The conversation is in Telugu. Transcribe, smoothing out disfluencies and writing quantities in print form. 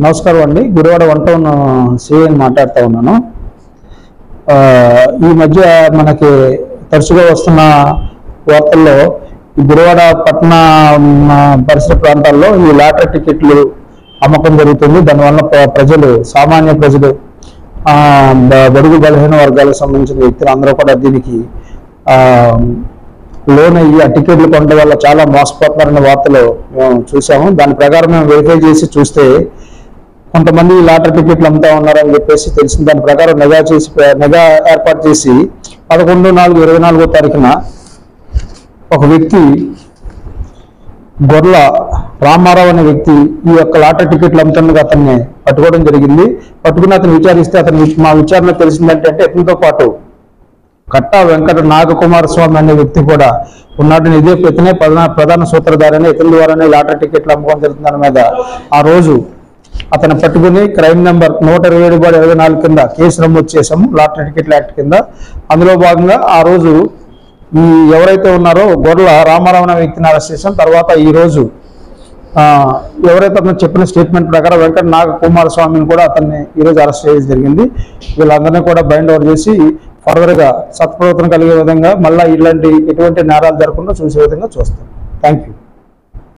నమస్కారం అండి. గుడివాడ వన్ టౌన్ సిఐని మాట్లాడుతూ ఉన్నాను. ఈ మధ్య మనకి తరచుగా వస్తున్న వార్తల్లో ఈ గుడివాడ పట్టణ పరిసర ప్రాంతాల్లో ఈ లాటరీ టికెట్లు అమ్మకం జరుగుతుంది. దానివల్ల ప్రజలు, సామాన్య ప్రజలు, బడుగు బలహీన వర్గాలకు సంబంధించిన వ్యక్తులు అందరూ కూడా దీనికి లోన్ అయ్యి ఆ టికెట్లు కొనడం వల్ల చాలా మోసపోతున్నారనే వార్తలు మేము చూసాము. దాని ప్రకారం మేము వెరిఫై చేసి చూస్తే కొంతమంది లాటరీ టికెట్లు అమ్ముతా ఉన్నారని చెప్పేసి తెలిసింది. దాని ప్రకారం నిఘా ఏర్పాటు చేసి 11/4/24 ఒక వ్యక్తి, గొర్ల రామారావు అనే వ్యక్తి ఈ యొక్క లాటరీ టికెట్లు అమ్ముతున్నది అతన్ని పట్టుకోవడం జరిగింది. పట్టుకుని అతను విచారిస్తే మా విచారణ తెలిసిందంటే ఇతనితో పాటు కట్టా వెంకట నాగకుమారస్వామి అనే వ్యక్తి కూడా ఉన్నాడని, ఇతనే ప్రధాన సూత్రధారని, ఇతని ద్వారానే లాటరీ టికెట్లు అమ్ముకోవడం జరుగుతుందని మీద ఆ రోజు అతను పట్టుకుని క్రైమ్ నెంబర్ 127/24 కింద కేసు నమోదు చేశాము, లాటరీ టికెట్ల యాక్ట్ కింద. అందులో భాగంగా ఆ రోజు ఈ ఎవరైతే ఉన్నారో గొర్ల రామారావు అనే వ్యక్తిని అరెస్ట్ చేశాం. తర్వాత ఈ రోజు ఎవరైతే అతను చెప్పిన స్టేట్మెంట్ ప్రకారం వెంకట నాగకుమారస్వామిని కూడా అతన్ని ఈరోజు అరెస్ట్ చేయడం జరిగింది. వీళ్ళందరినీ కూడా బైండ్ ఓవర్ చేసి ఫర్దర్గా సత్ప్రవర్తన కలిగే విధంగా మళ్ళీ ఎటువంటి నేరాలు జరగకుండా చూసే విధంగా చూస్తాం. Thank you.